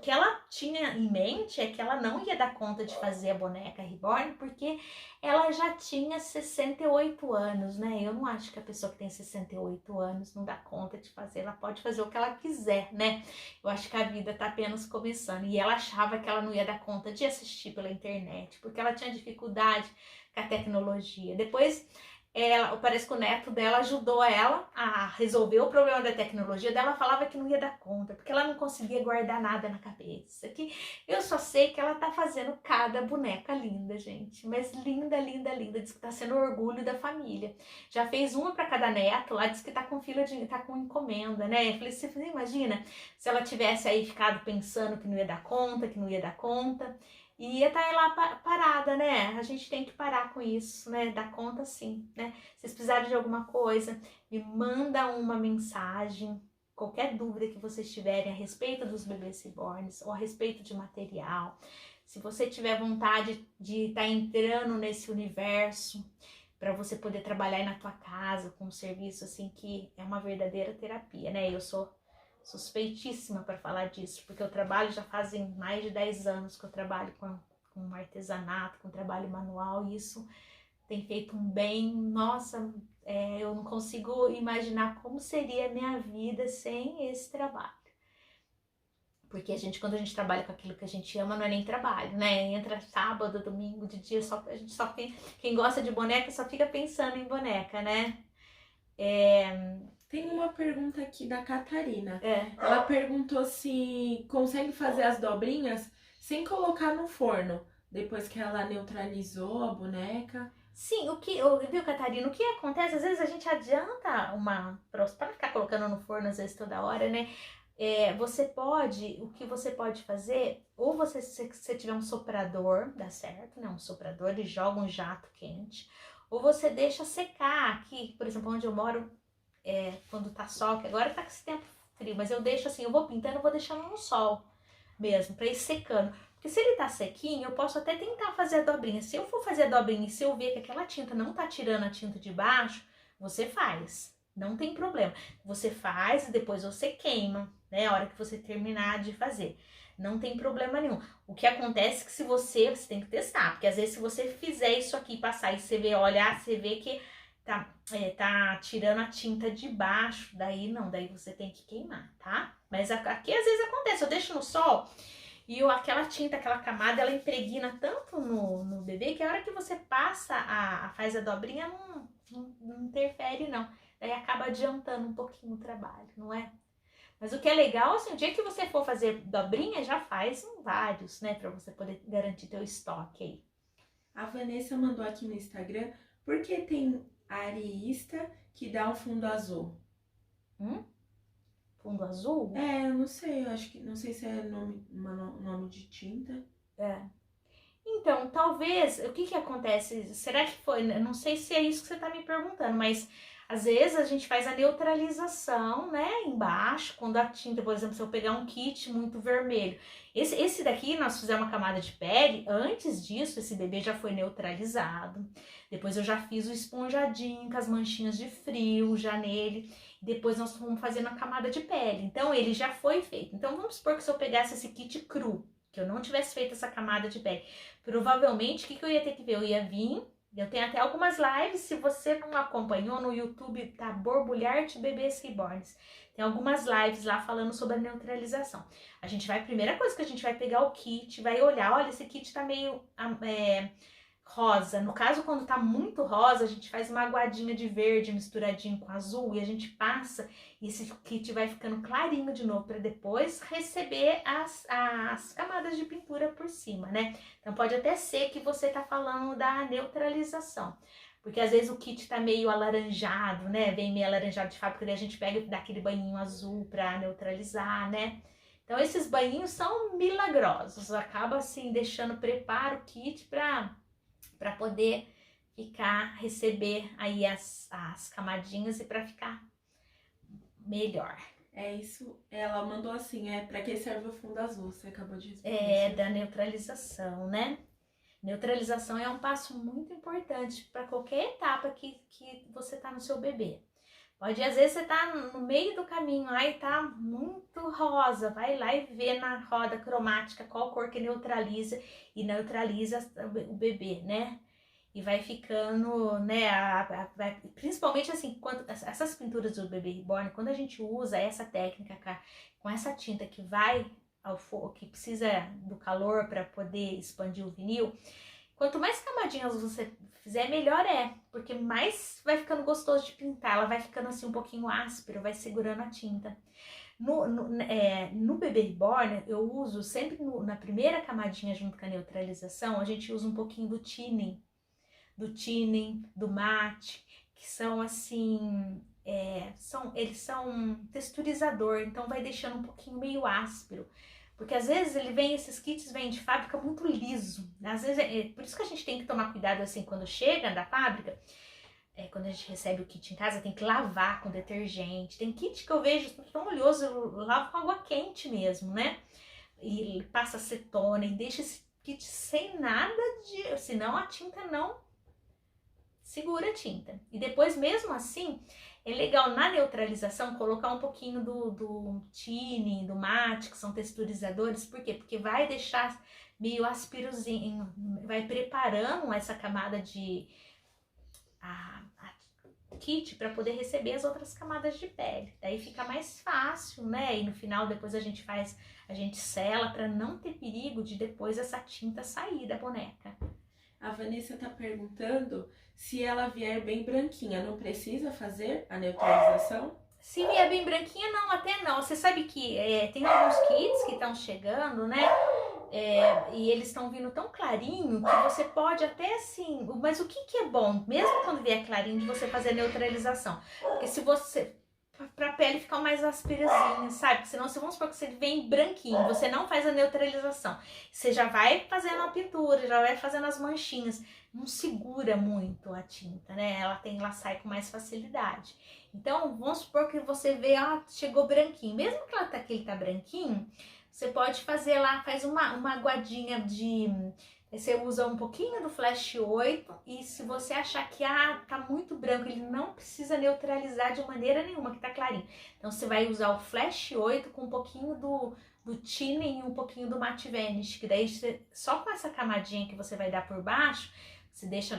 que ela tinha em mente é que ela não ia dar conta de fazer a boneca reborn, porque ela já tinha 68 anos, né? Eu não acho que a pessoa que tem 68 anos não dá conta de fazer, ela pode fazer o que ela quiser, né? Eu acho que a vida tá apenas começando, e ela achava que ela não ia dar conta de assistir pela internet, porque ela tinha dificuldade com a tecnologia. Depois, parece que o neto dela ajudou ela a resolver o problema da tecnologia dela. Ela falava que não ia dar conta, porque ela não conseguia guardar nada na cabeça. Que eu só sei que ela tá fazendo cada boneca linda, gente. Mas linda, linda, linda. Diz que tá sendo orgulho da família. Já fez uma para cada neto, lá diz que tá com tá com encomenda, né? Eu falei, você imagina se ela tivesse aí ficado pensando que não ia dar conta, que não ia dar conta. E ia estar lá parada, né? A gente tem que parar com isso, né? Dar conta sim, né? Se vocês precisarem de alguma coisa, me manda uma mensagem. Qualquer dúvida que vocês tiverem a respeito dos bebês reborns ou a respeito de material. Se você tiver vontade de estar entrando nesse universo para você poder trabalhar aí na tua casa com um serviço assim que é uma verdadeira terapia, né? Eu sou suspeitíssima para falar disso, porque eu trabalho já fazem mais de 10 anos que eu trabalho com artesanato, com trabalho manual, e isso tem feito um bem, nossa, eu não consigo imaginar como seria a minha vida sem esse trabalho. Porque quando a gente trabalha com aquilo que a gente ama, não é nem trabalho, né? Entra sábado, domingo, de dia, a gente só tem, quem gosta de boneca só fica pensando em boneca, né? Tem uma pergunta aqui da Catarina. Ela perguntou se consegue fazer as dobrinhas sem colocar no forno, depois que ela neutralizou a boneca. Sim, viu, Catarina, o que acontece, às vezes a gente adianta para ficar colocando no forno, às vezes toda hora, né? O que você pode fazer, ou se você tiver um soprador, dá certo, né? Um soprador, ele joga um jato quente, ou você deixa secar aqui, por exemplo, onde eu moro, quando tá sol, que agora tá com esse tempo frio, mas eu deixo assim, eu vou pintando, eu vou deixando no sol mesmo, pra ir secando. Porque se ele tá sequinho, eu posso até tentar fazer a dobrinha. Se eu for fazer a dobrinha e se eu ver que aquela tinta não tá tirando a tinta de baixo, você faz. Não tem problema. Você faz e depois você queima, né? A hora que você terminar de fazer. Não tem problema nenhum. O que acontece é que se você tem que testar. Porque às vezes se você fizer isso aqui, passar e você olhar, você vê que tá tirando a tinta de baixo, daí você tem que queimar, tá? Mas aqui às vezes acontece, eu deixo no sol e aquela tinta, aquela camada, ela impregna tanto no bebê que a hora que você passa, faz a dobrinha, não interfere não, daí acaba adiantando um pouquinho o trabalho, não é? Mas o que é legal, assim, o dia que você for fazer dobrinha, já faz vários, né, pra você poder garantir teu estoque aí. A Vanessa mandou aqui no Instagram, por que tem areísta que dá um fundo azul? Fundo azul? Eu não sei, eu acho que, não sei se é nome de tinta. Então, talvez, o que que acontece? Será que foi? Não sei se é isso que você tá me perguntando, mas às vezes a gente faz a neutralização, né, embaixo, quando a tinta, por exemplo, se eu pegar um kit muito vermelho. Esse daqui nós fizemos uma camada de pele, antes disso esse bebê já foi neutralizado. Depois eu já fiz o esponjadinho com as manchinhas de frio já nele. Depois nós fomos fazendo a camada de pele. Então ele já foi feito. Então vamos supor que se eu pegasse esse kit cru, que eu não tivesse feito essa camada de pele, provavelmente o que eu ia ter que ver? Eu ia vir. Eu tenho até algumas lives, se você não acompanhou no YouTube, tá? Borbulharte Bebês Reborns. Tem algumas lives lá falando sobre a neutralização. A gente vai, primeira coisa que a gente vai pegar o kit, vai olhar, olha, esse kit tá meio rosa. No caso, quando tá muito rosa, a gente faz uma aguadinha de verde misturadinho com azul e a gente passa e esse kit vai ficando clarinho de novo para depois receber as camadas de pintura por cima, né? Então pode até ser que você tá falando da neutralização. Porque às vezes o kit tá meio alaranjado, né? Vem meio alaranjado de fábrica, daí a gente pega e dá aquele banhinho azul para neutralizar, né? Então esses banhinhos são milagrosos. Acaba assim deixando preparo o kit para poder receber aí as camadinhas e para ficar melhor. É isso, ela mandou assim, para que serve o fundo azul, você acabou de responder. Da neutralização, né? Neutralização é um passo muito importante para qualquer etapa que você tá no seu bebê. Pode, às vezes, você tá no meio do caminho lá e tá muito rosa, vai lá e vê na roda cromática qual cor que neutraliza e neutraliza o bebê, né? E vai ficando, né, principalmente assim, essas pinturas do bebê reborn, quando a gente usa essa técnica com essa tinta que vai ao fogo, que precisa do calor para poder expandir o vinil, quanto mais camadinhas você fizer, melhor porque mais vai ficando gostoso de pintar, ela vai ficando assim um pouquinho áspero, vai segurando a tinta. No bebê reborn, eu uso sempre na primeira camadinha junto com a neutralização, a gente usa um pouquinho do tinning, do mate, que são assim, eles são texturizador, então vai deixando um pouquinho meio áspero. Porque às vezes esses kits vêm de fábrica muito liso. Às vezes por isso que a gente tem que tomar cuidado assim quando chega da fábrica. Quando a gente recebe o kit em casa, tem que lavar com detergente. Tem kit que eu vejo tão oleoso, eu lavo com água quente mesmo, né? E passa acetona e deixa esse kit sem nada de... Senão a tinta não segura a tinta. E depois, mesmo assim, é legal na neutralização colocar um pouquinho do tinning, do mate, que são texturizadores. Por quê? Porque vai deixar meio ásperozinho, vai preparando essa camada de kit para poder receber as outras camadas de pele. Daí fica mais fácil, né? E no final depois a gente sela para não ter perigo de depois essa tinta sair da boneca. A Vanessa tá perguntando se ela vier bem branquinha, não precisa fazer a neutralização? Se vier bem branquinha, não, até não. Você sabe que tem alguns kits que estão chegando, né? E eles estão vindo tão clarinho que você pode até assim... Mas o que é bom, mesmo quando vier clarinho, de você fazer a neutralização? Porque se você... Pra pele ficar mais asperozinha, sabe? Porque senão, vamos supor que você vem branquinho, você não faz a neutralização. Você já vai fazendo a pintura, já vai fazendo as manchinhas. Não segura muito a tinta, né? Ela sai com mais facilidade. Então, vamos supor que você vê, chegou branquinho. Mesmo que ele tá branquinho, você pode fazer lá, faz uma aguadinha de... Você usa um pouquinho do Flash 8 e se você achar que tá muito branco, ele não precisa neutralizar de maneira nenhuma, que tá clarinho. Então você vai usar o Flash 8 com um pouquinho do tinning e um pouquinho do Matte Vanish, que daí só com essa camadinha que você vai dar por baixo,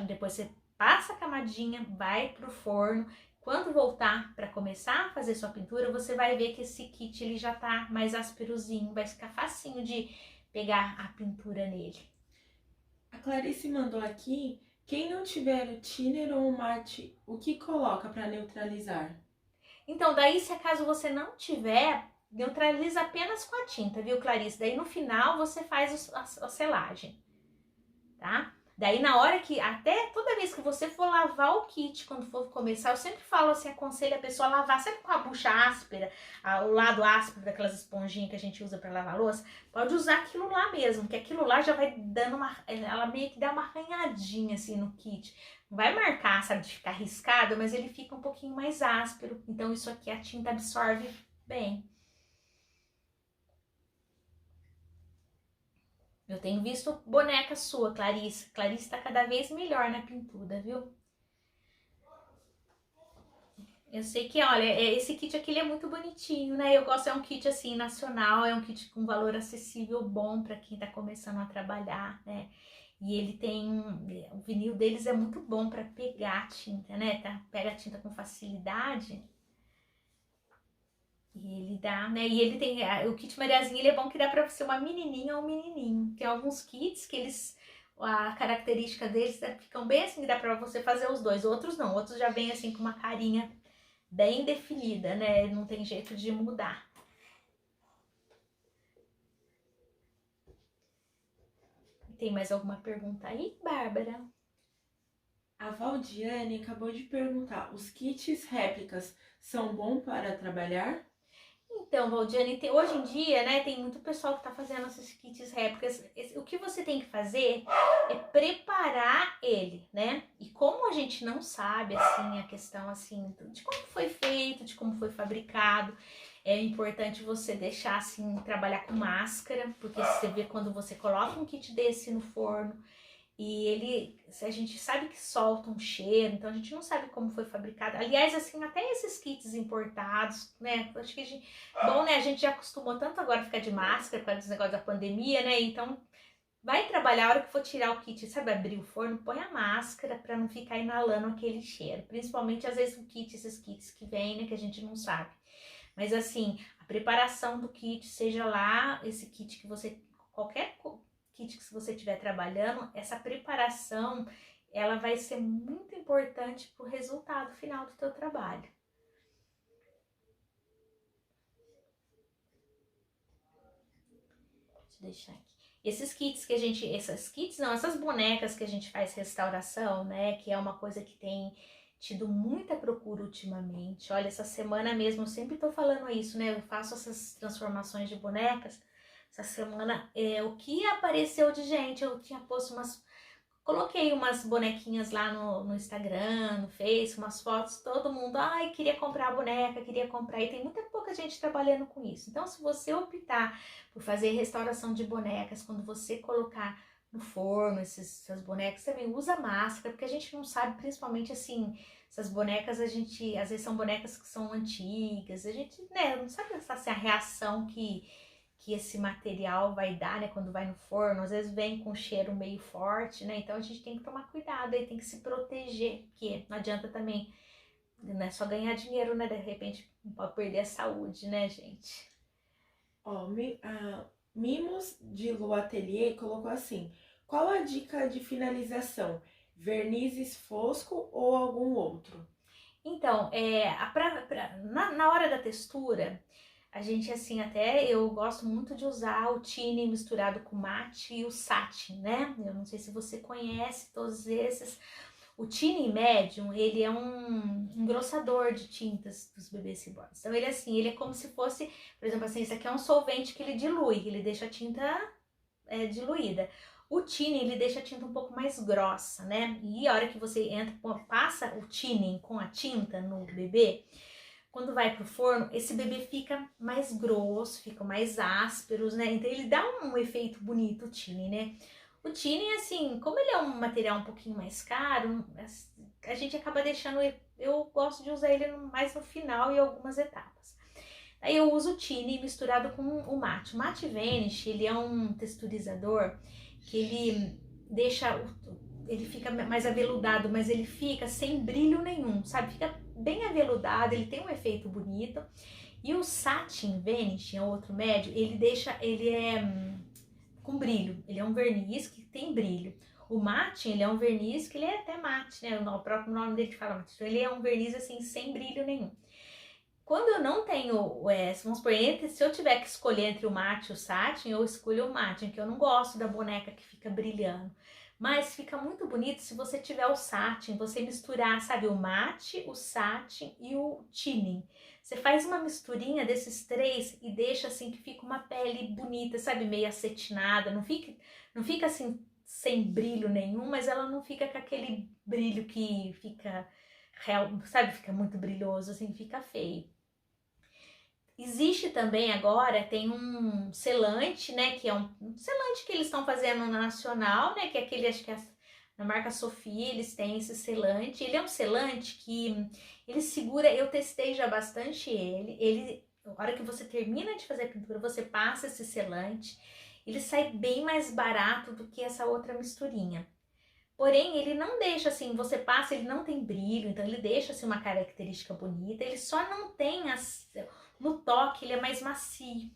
depois você passa a camadinha, vai pro forno. Quando voltar para começar a fazer sua pintura, você vai ver que esse kit ele já tá mais ásperozinho, vai ficar facinho de pegar a pintura nele. A Clarice mandou aqui, quem não tiver o thinner ou o mate, o que coloca para neutralizar? Então, daí se acaso você não tiver, neutraliza apenas com a tinta, viu, Clarice? Daí no final você faz a selagem, tá? Daí na hora que, até toda vez que você for lavar o kit, quando for começar, eu sempre falo assim, aconselho a pessoa a lavar, sempre com a bucha áspera, o lado áspero daquelas esponjinhas que a gente usa para lavar louça, pode usar aquilo lá mesmo, que aquilo lá já vai dando ela meio que dá uma arranhadinha assim no kit. Não vai marcar, sabe, de ficar riscado, mas ele fica um pouquinho mais áspero, então isso aqui a tinta absorve bem. Eu tenho visto boneca sua, Clarice. Clarice tá cada vez melhor na pintura, viu? Eu sei que, olha, esse kit aqui ele é muito bonitinho, né? Eu gosto, é um kit assim, nacional, é um kit com valor acessível, bom para quem tá começando a trabalhar, né? E ele tem, o vinil deles é muito bom para pegar a tinta, né? Pega a tinta com facilidade. E ele dá, né? E ele tem, o kit Mariazinha, ele é bom que dá pra ser uma menininha ou um menininho. Tem alguns kits que eles, a característica deles ficam bem assim, que dá pra você fazer os dois. Outros não, outros já vem assim com uma carinha bem definida, né? Não tem jeito de mudar. Tem mais alguma pergunta aí, Bárbara? A Valdiane acabou de perguntar, os kits réplicas são bons para trabalhar? Então, Valdiane, hoje em dia, né, tem muito pessoal que tá fazendo esses kits réplicas. O que você tem que fazer é preparar ele, né? E como a gente não sabe, assim, a questão, assim, de como foi feito, de como foi fabricado, é importante você deixar, assim, trabalhar com máscara, porque você vê quando você coloca um kit desse no forno, e ele, a gente sabe que solta um cheiro, então a gente não sabe como foi fabricado. Aliás, assim, até esses kits importados, né? Acho que bom, né? A gente já acostumou tanto agora a ficar de máscara por causa desse negócio da pandemia, né? Então, vai trabalhar, a hora que for tirar o kit, sabe, abrir o forno, põe a máscara para não ficar inalando aquele cheiro. Principalmente, às vezes, esses kits que vêm, né? Que a gente não sabe. Mas, assim, a preparação do kit, seja lá esse kit que você, qualquer kit que você estiver trabalhando, essa preparação, ela vai ser muito importante para o resultado final do teu trabalho. Deixa eu deixar aqui. Esses kits que a gente, essas bonecas que a gente faz restauração, né, que é uma coisa que tem tido muita procura ultimamente. Olha, essa semana mesmo, eu sempre tô falando isso, né, eu faço essas transformações de bonecas. Essa semana, o que apareceu de gente, eu tinha posto coloquei umas bonequinhas lá no Instagram, no Face, umas fotos, todo mundo, ai, queria comprar a boneca, queria comprar, e tem muita pouca gente trabalhando com isso. Então, se você optar por fazer restauração de bonecas, quando você colocar no forno essas bonecas, também usa máscara, porque a gente não sabe, principalmente assim, essas bonecas, às vezes são bonecas que são antigas, a gente, né, não sabe se a reação que esse material vai dar, né, quando vai no forno, às vezes vem com cheiro meio forte, né, então a gente tem que tomar cuidado, aí tem que se proteger, porque não adianta também, não é só ganhar dinheiro, né, de repente não pode perder a saúde, né, gente. Ó, Mimos de Lu Atelier colocou assim, qual a dica de finalização? Vernizes fosco ou algum outro? Então, na hora da textura, a gente, assim, até eu gosto muito de usar o tine misturado com mate e o satin, né? Eu não sei se você conhece todos esses. O tine médium, ele é um engrossador de tintas dos bebês reborns. Então, ele, assim, ele é como se fosse, por exemplo, assim, isso aqui é um solvente que ele dilui, ele deixa a tinta diluída. O tine, ele deixa a tinta um pouco mais grossa, né? E a hora que você passa o tine com a tinta no bebê, quando vai pro forno, esse bebê fica mais grosso, fica mais ásperos, né? Então ele dá um efeito bonito, o tine, né? O tine, assim, como ele é um material um pouquinho mais caro, a gente acaba deixando, eu gosto de usar ele mais no final e algumas etapas. Aí eu uso o tine misturado com o mate. O mate Vanish, ele é um texturizador que ele deixa, ele fica mais aveludado, mas ele fica sem brilho nenhum, sabe? Fica bem aveludado, ele tem um efeito bonito. E o Satin Vanish, é outro médio, ele é com brilho, ele é um verniz que tem brilho. O mate, ele é um verniz que ele é até mate, né? O próprio nome dele fala mate. Então, ele é um verniz assim, sem brilho nenhum. Quando eu não tenho, vamos supor, se eu tiver que escolher entre o mate e o satin, eu escolho o mate, que eu não gosto da boneca que fica brilhando. Mas fica muito bonito se você tiver o satin, você misturar, sabe, o mate, o satin e o thinning. Você faz uma misturinha desses três e deixa assim que fica uma pele bonita, sabe, meio acetinada, não fica assim sem brilho nenhum, mas ela não fica com aquele brilho que fica real, sabe, fica muito brilhoso, assim, fica feio. Existe também agora, tem um selante, né, que é um selante que eles estão fazendo na Nacional, né, que é aquele, acho que é na marca Sofia, eles têm esse selante. Ele é um selante que ele segura, eu testei já bastante ele, na hora que você termina de fazer a pintura, você passa esse selante, ele sai bem mais barato do que essa outra misturinha. Porém, ele não deixa assim, você passa, ele não tem brilho, então ele deixa assim uma característica bonita, ele só não tem no toque, ele é mais macio.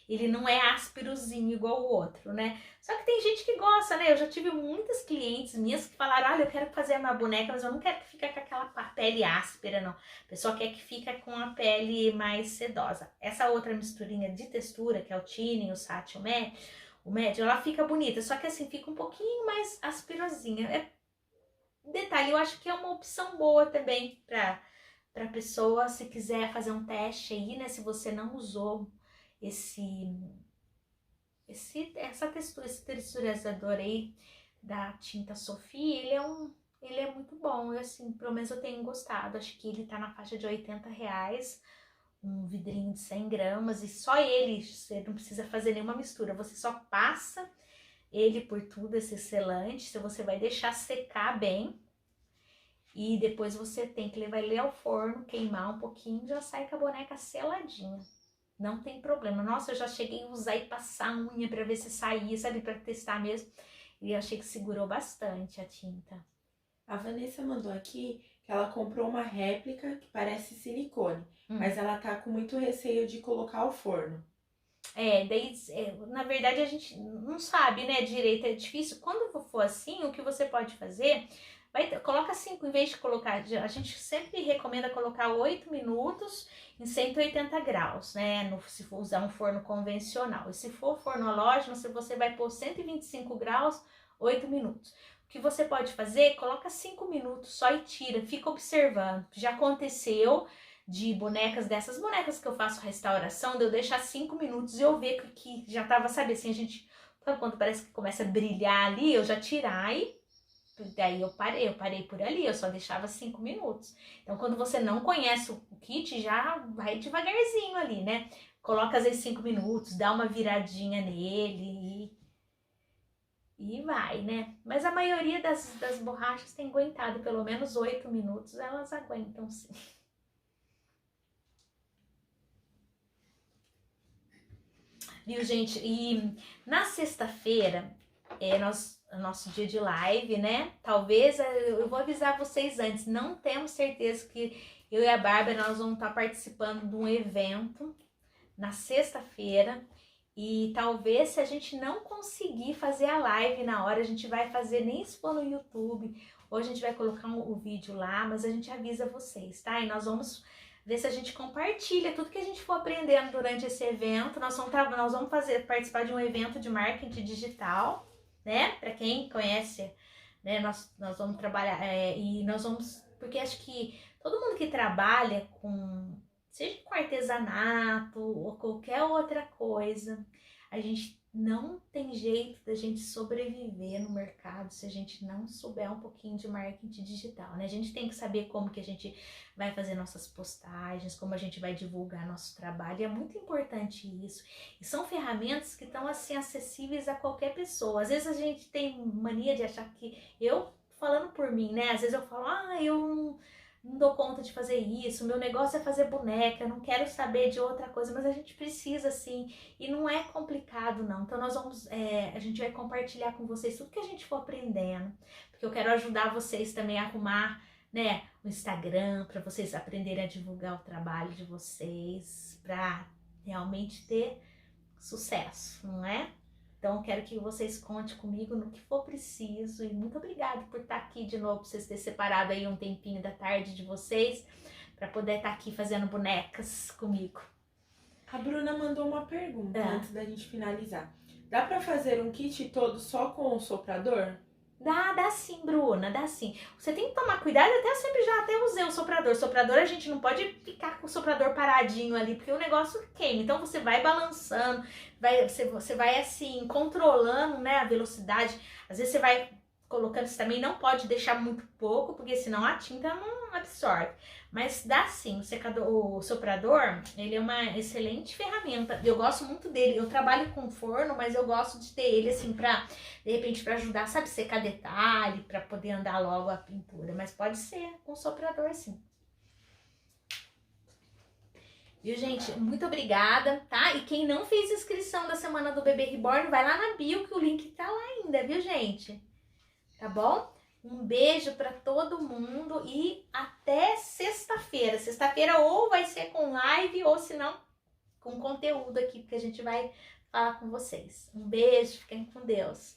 Ele não é ásperozinho igual o outro, né? Só que tem gente que gosta, né? Eu já tive muitas clientes minhas que falaram, olha, eu quero fazer uma boneca, mas eu não quero que fique com aquela pele áspera, não. A pessoa quer que fique com a pele mais sedosa. Essa outra misturinha de textura, que é o thinning, o satin, o médio, ela fica bonita, só que assim, fica um pouquinho mais aspirosinha. Detalhe, eu acho que é uma opção boa também pra pessoa, se quiser fazer um teste aí, né? Se você não usou essa textura, esse texturizador aí da tinta Sofia, ele é muito bom. Eu, assim, pelo menos eu tenho gostado. Acho que ele tá na faixa de R$ 80, um vidrinho de 100 gramas, e só ele, você não precisa fazer nenhuma mistura, você só passa ele por tudo, esse selante, você vai deixar secar bem, e depois você tem que levar ele ao forno, queimar um pouquinho, já sai com a boneca seladinha. Não tem problema. Nossa, eu já cheguei a usar e passar a unha pra ver se saía, sabe, pra testar mesmo, e achei que segurou bastante a tinta. A Vanessa mandou aqui que ela comprou uma réplica que parece silicone, mas ela tá com muito receio de colocar ao forno. Na verdade a gente não sabe, né, direito, é difícil. Quando for assim, o que você pode fazer, coloca 5, em vez de colocar, a gente sempre recomenda colocar 8 minutos em 180 graus, né, se for usar um forno convencional. E se for forno halógeno, você vai pôr 125 graus, 8 minutos. O que você pode fazer, coloca 5 minutos só e tira, fica observando. Já aconteceu de bonecas, dessas bonecas que eu faço restauração, de eu deixar 5 minutos e eu ver que já tava, sabe assim, a gente, quando parece que começa a brilhar ali, eu já tirar e daí eu parei por ali, eu só deixava 5 minutos. Então, quando você não conhece o kit, já vai devagarzinho ali, né? Coloca às vezes 5 minutos, dá uma viradinha nele e vai, né? Mas a maioria das borrachas tem aguentado pelo menos 8 minutos, elas aguentam sim. Viu, gente? E na sexta-feira é nosso dia de live, né? Talvez eu vou avisar vocês antes. Não temos certeza que eu e a Bárbara nós vamos estar participando de um evento na sexta-feira. E talvez, se a gente não conseguir fazer a live na hora, a gente vai fazer, nem se for no YouTube, ou a gente vai colocar o vídeo lá, mas a gente avisa vocês, tá? E nós vamos ver se a gente compartilha tudo que a gente for aprendendo durante esse evento. Nós vamos participar de um evento de marketing digital, né? Para quem conhece, né? Nós vamos trabalhar e nós vamos, porque acho que todo mundo que trabalha seja com artesanato ou qualquer outra coisa, a gente não tem jeito da gente sobreviver no mercado se a gente não souber um pouquinho de marketing digital, né? A gente tem que saber como que a gente vai fazer nossas postagens, como a gente vai divulgar nosso trabalho, e é muito importante isso. E são ferramentas que estão assim acessíveis a qualquer pessoa. Às vezes a gente tem mania de achar que, eu falando por mim, né? Às vezes eu falo, eu não dou conta de fazer isso, meu negócio é fazer boneca, eu não quero saber de outra coisa, mas a gente precisa sim, e não é complicado não. Então a gente vai compartilhar com vocês tudo que a gente for aprendendo, porque eu quero ajudar vocês também a arrumar, né, o Instagram, para vocês aprenderem a divulgar o trabalho de vocês, para realmente ter sucesso, não é? Então, quero que vocês contem comigo no que for preciso. E muito obrigada por estar aqui de novo, por vocês terem separado aí um tempinho da tarde de vocês para poder estar aqui fazendo bonecas comigo. A Bruna mandou uma pergunta antes da gente finalizar. Dá para fazer um kit todo só com o soprador? Dá sim, Bruna, dá sim. Você tem que tomar cuidado, até eu sempre já até usei o soprador. Soprador a gente não pode ficar com o soprador paradinho ali, porque o negócio queima. Então você vai balançando, você vai assim, controlando, né, a velocidade. Às vezes você vai colocando, você também não pode deixar muito pouco, porque senão a tinta não absorve. Mas dá sim, o soprador, ele é uma excelente ferramenta. Eu gosto muito dele. Eu trabalho com forno, mas eu gosto de ter ele assim pra, de repente, para ajudar, sabe, secar detalhe, para poder andar logo a pintura. Mas pode ser com soprador, sim. Viu, gente? Muito obrigada, tá? E quem não fez inscrição da Semana do Bebê Reborn, vai lá na bio que o link tá lá ainda, viu, gente? Tá bom? Um beijo para todo mundo e até sexta-feira. Sexta-feira ou vai ser com live ou se não com conteúdo aqui, porque a gente vai falar com vocês. Um beijo, fiquem com Deus.